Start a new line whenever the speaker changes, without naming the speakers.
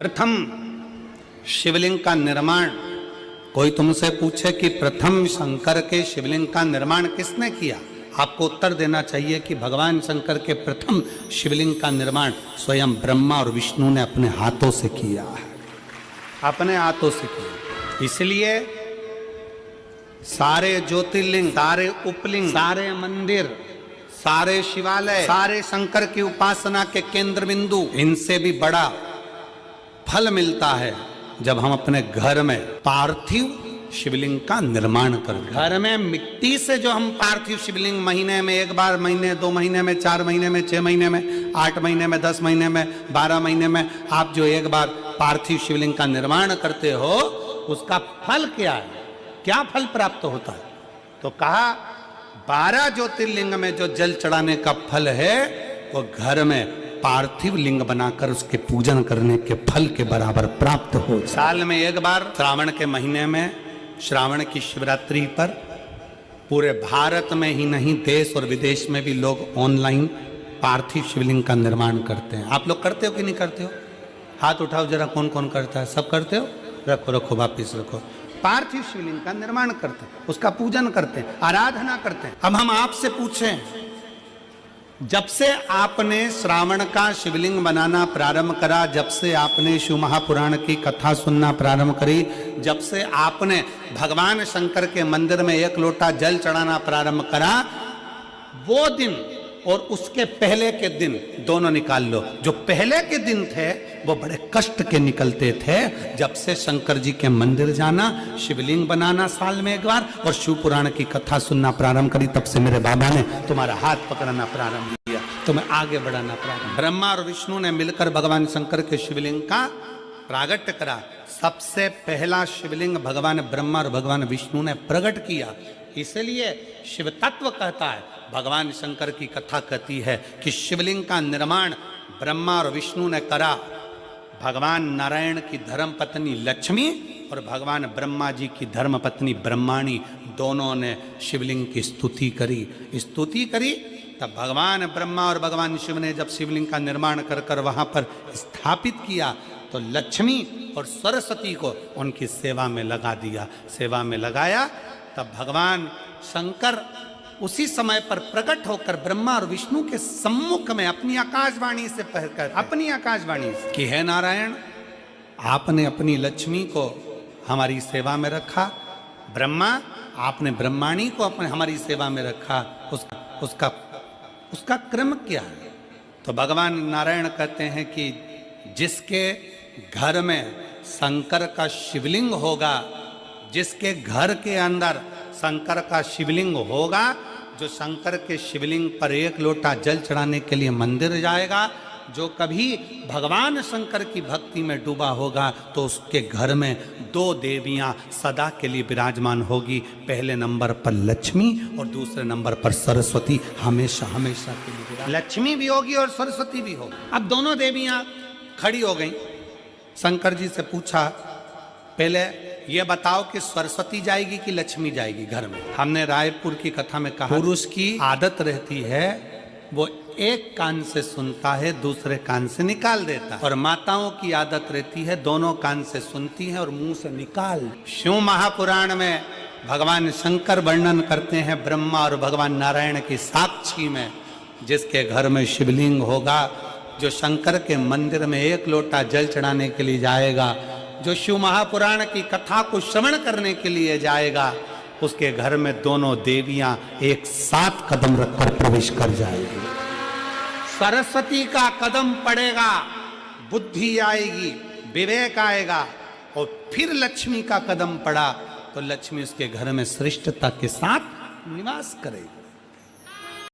प्रथम शिवलिंग का निर्माण, कोई तुमसे पूछे कि प्रथम शंकर के शिवलिंग का निर्माण किसने किया, आपको उत्तर देना चाहिए कि भगवान शंकर के प्रथम शिवलिंग का निर्माण स्वयं ब्रह्मा और विष्णु ने अपने हाथों से किया है, अपने हाथों से किया। इसलिए सारे ज्योतिर्लिंग, सारे उपलिंग, सारे मंदिर, सारे शिवालय, सारे शंकर की उपासना के केंद्र बिंदु, इनसे भी बड़ा फल मिलता है जब हम अपने घर में पार्थिव शिवलिंग का निर्माण करते हैं। घर में मिट्टी से जो हम पार्थिव शिवलिंग महीने में एक बार, महीने 2 महीने में, 4 महीने में, 6 महीने में, 8 महीने में, 10 महीने में, 12 महीने में आप जो एक बार पार्थिव शिवलिंग का निर्माण करते हो, उसका फल क्या है, क्या फल प्राप्त होता है? तो कहा 12 ज्योतिर्लिंग में जो जल चढ़ाने का फल है वो घर में पार्थिव लिंग बनाकर उसके पूजन करने के फल के बराबर प्राप्त हो। साल में एक बार श्रावण के महीने में, श्रावण की शिवरात्रि पर पूरे भारत में ही नहीं देश और विदेश में भी लोग ऑनलाइन पार्थिव शिवलिंग का निर्माण करते हैं। आप लोग करते हो कि नहीं करते हो? हाथ उठाओ जरा, कौन कौन करता है? सब करते हो? रखो रखो, वापिस रखो। पार्थिव शिवलिंग का निर्माण करते हैं, उसका पूजन करते हैं, आराधना करते हैं। अब हम आपसे पूछें, जब से आपने श्रावण का शिवलिंग बनाना प्रारंभ करा, जब से आपने शिव महापुराण की कथा सुनना प्रारंभ करी, जब से आपने भगवान शंकर के मंदिर में 1 लोटा जल चढ़ाना प्रारंभ करा, वो दिन और उसके पहले के दिन दोनों निकाल लो। जो पहले के दिन थे वो बड़े कष्ट के निकलते थे। जब से शंकर जी के मंदिर जाना, शिवलिंग बनाना साल में एक बार और शिव पुराण की कथा सुनना प्रारंभ करी, तब से मेरे बाबा ने तुम्हारा हाथ पकड़ना प्रारंभ किया, तुम्हें आगे बढ़ाना प्रारंभ। ब्रह्मा और विष्णु ने मिलकर भगवान शंकर के शिवलिंग का प्रागट्य करा। सबसे पहला शिवलिंग भगवान ब्रह्मा और भगवान विष्णु ने प्रकट किया। इसलिए शिव तत्व कहता है, भगवान शंकर की कथा कहती है कि शिवलिंग का निर्माण ब्रह्मा और विष्णु ने करा। भगवान नारायण की धर्म पत्नी लक्ष्मी और भगवान ब्रह्मा जी की धर्म पत्नी ब्रह्माणी दोनों ने शिवलिंग की स्तुति करी। तब भगवान ब्रह्मा और भगवान शिव ने जब शिवलिंग का निर्माण कर वहां पर स्थापित किया, तो लक्ष्मी और सरस्वती को उनकी सेवा में लगा दिया। सेवा में लगाया, तब भगवान शंकर उसी समय पर प्रकट होकर ब्रह्मा और विष्णु के सम्मुख में अपनी आकाशवाणी से कहकर, अपनी आकाशवाणी से कि हे नारायण, आपने अपनी लक्ष्मी को हमारी सेवा में रखा, ब्रह्मा आपने ब्रह्माणी को अपने हमारी सेवा में रखा, उसका क्रम क्या है? तो भगवान नारायण कहते हैं कि जिसके घर में शंकर का शिवलिंग होगा, जिसके घर के अंदर शंकर का शिवलिंग होगा, जो शंकर के शिवलिंग पर 1 लोटा जल चढ़ाने के लिए मंदिर जाएगा, जो कभी भगवान शंकर की भक्ति में डूबा होगा, तो उसके घर में 2 देवियां सदा के लिए विराजमान होगी। पहले नंबर पर लक्ष्मी और दूसरे नंबर पर सरस्वती, हमेशा हमेशा के लिए लक्ष्मी भी होगी और सरस्वती भी होगी। अब दोनों देवियां खड़ी हो गई। शंकर जी से पूछा, पहले ये बताओ कि सरस्वती जाएगी कि लक्ष्मी जाएगी घर में? हमने रायपुर की कथा में कहा, पुरुष की आदत रहती है वो एक कान से सुनता है, दूसरे कान से निकाल देता है, और माताओं की आदत रहती है दोनों कान से सुनती है और मुंह से निकाल। शिव महापुराण में भगवान शंकर वर्णन करते हैं ब्रह्मा और भगवान नारायण की साक्षी में, जिसके घर में शिवलिंग होगा, जो शंकर के मंदिर में 1 लोटा जल चढ़ाने के लिए जाएगा, जो शिव महापुराण की कथा को श्रवण करने के लिए जाएगा, उसके घर में दोनों देवियां एक साथ कदम रखकर प्रवेश कर जाएगी। सरस्वती का कदम पड़ेगा, बुद्धि आएगी, विवेक आएगा, और फिर लक्ष्मी का कदम पड़ा तो लक्ष्मी उसके घर में श्रेष्ठता के साथ निवास करेगी।